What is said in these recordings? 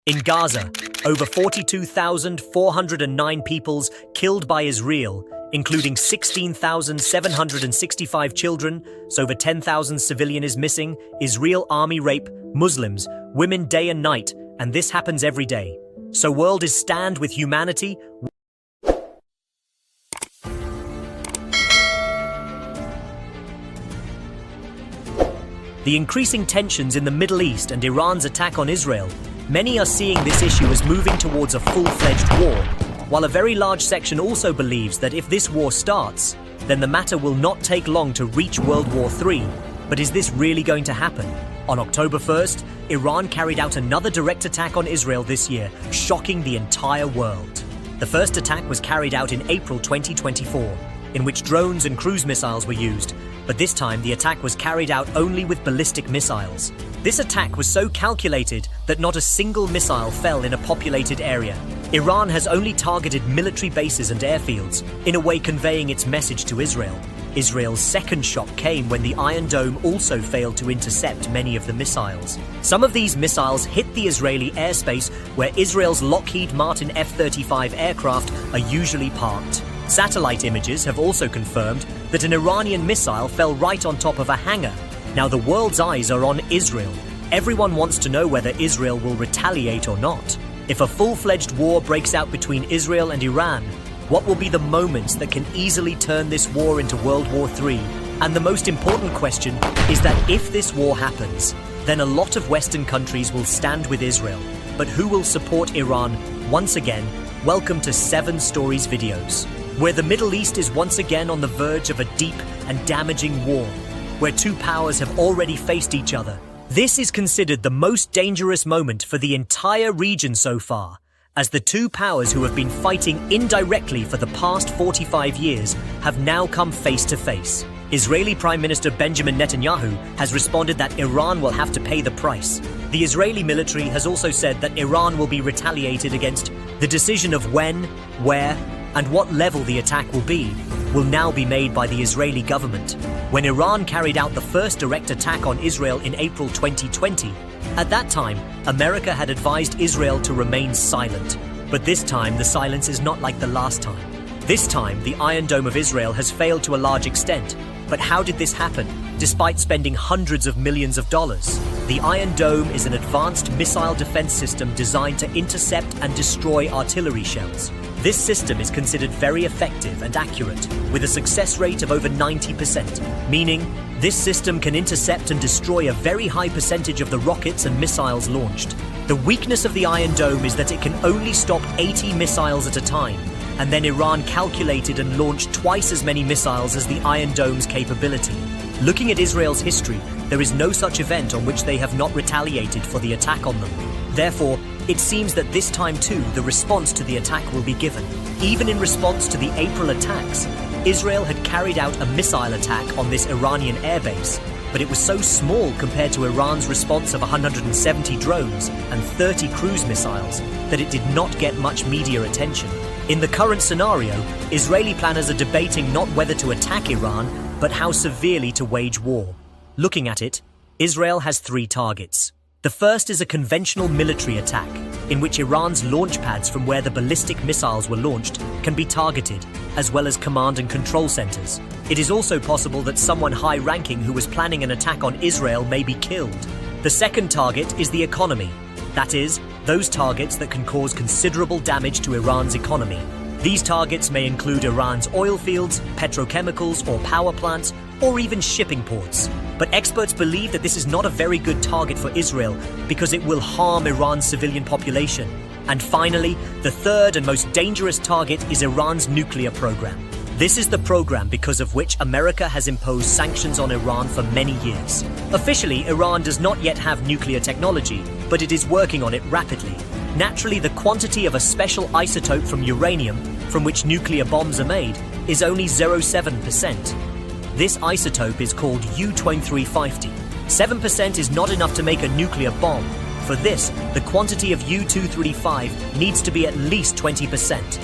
In Gaza, over 42,409 peoples killed by Israel, including 16,765 children, so over 10,000 civilian is missing. Israel army rape Muslims, women day and night, and this happens every day. So world is stand with humanity. The increasing tensions in the Middle East and Iran's attack on Israel, many are seeing this issue as moving towards a full-fledged war, while a very large section also believes that if this war starts, then the matter will not take long to reach World War III. But is this really going to happen? On October 1st, Iran carried out another direct attack on Israel this year, shocking the entire world. The first attack was carried out in April 2024, in which drones and cruise missiles were used, but this time the attack was carried out only with ballistic missiles. This attack was so calculated that not a single missile fell in a populated area. Iran has only targeted military bases and airfields, in a way conveying its message to Israel. Israel's second shock came when the Iron Dome also failed to intercept many of the missiles. Some of these missiles hit the Israeli airspace where Israel's Lockheed Martin F-35 aircraft are usually parked. Satellite images have also confirmed that an Iranian missile fell right on top of a hangar. Now the world's eyes are on Israel. Everyone wants to know whether Israel will retaliate or not. If a full-fledged war breaks out between Israel and Iran, what will be the moments that can easily turn this war into World War III? And the most important question is that if this war happens, then a lot of Western countries will stand with Israel. But who will support Iran? Once again, welcome to 7 Stories videos, where the Middle East is once again on the verge of a deep and damaging war, where two powers have already faced each other. This is considered the most dangerous moment for the entire region so far, as the two powers who have been fighting indirectly for the past 45 years have now come face to face. Israeli Prime Minister Benjamin Netanyahu has responded that Iran will have to pay the price. The Israeli military has also said that Iran will be retaliated against. The decision of when, where, and what level the attack will be will now be made by the Israeli government. When Iran carried out the first direct attack on Israel in April 2020, at that time, America had advised Israel to remain silent. But this time, the silence is not like the last time. This time, the Iron Dome of Israel has failed to a large extent. But how did this happen? Despite spending hundreds of millions of dollars, the Iron Dome is an advanced missile defense system designed to intercept and destroy artillery shells. This system is considered very effective and accurate, with a success rate of over 90%, meaning this system can intercept and destroy a very high percentage of the rockets and missiles launched. The weakness of the Iron Dome is that it can only stop 80 missiles at a time, and then Iran calculated and launched twice as many missiles as the Iron Dome's capability. Looking at Israel's history, there is no such event on which they have not retaliated for the attack on them. Therefore, it seems that this time too, the response to the attack will be given. Even in response to the April attacks, Israel had carried out a missile attack on this Iranian airbase, but it was so small compared to Iran's response of 170 drones and 30 cruise missiles that it did not get much media attention. In the current scenario, Israeli planners are debating not whether to attack Iran, but how severely to wage war. Looking at it, Israel has 3 targets. The first is a conventional military attack, in which Iran's launch pads from where the ballistic missiles were launched can be targeted, as well as command and control centers. It is also possible that someone high-ranking who was planning an attack on Israel may be killed. The second target is the economy. That is, those targets that can cause considerable damage to Iran's economy. These targets may include Iran's oil fields, petrochemicals or power plants, or even shipping ports. But experts believe that this is not a very good target for Israel because it will harm Iran's civilian population. And finally, the third and most dangerous target is Iran's nuclear program. This is the program because of which America has imposed sanctions on Iran for many years. Officially, Iran does not yet have nuclear technology, but it is working on it rapidly. Naturally, the quantity of a special isotope from uranium, from which nuclear bombs are made, is only 0.7%. This isotope is called U-235. 7% is not enough to make a nuclear bomb. For this, the quantity of U-235 needs to be at least 20%.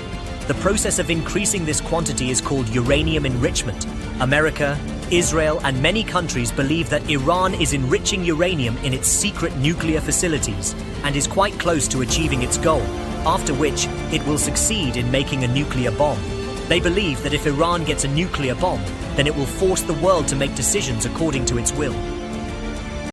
The process of increasing this quantity is called uranium enrichment. America, Israel and many countries believe that Iran is enriching uranium in its secret nuclear facilities and is quite close to achieving its goal, after which it will succeed in making a nuclear bomb. They believe that if Iran gets a nuclear bomb, then it will force the world to make decisions according to its will.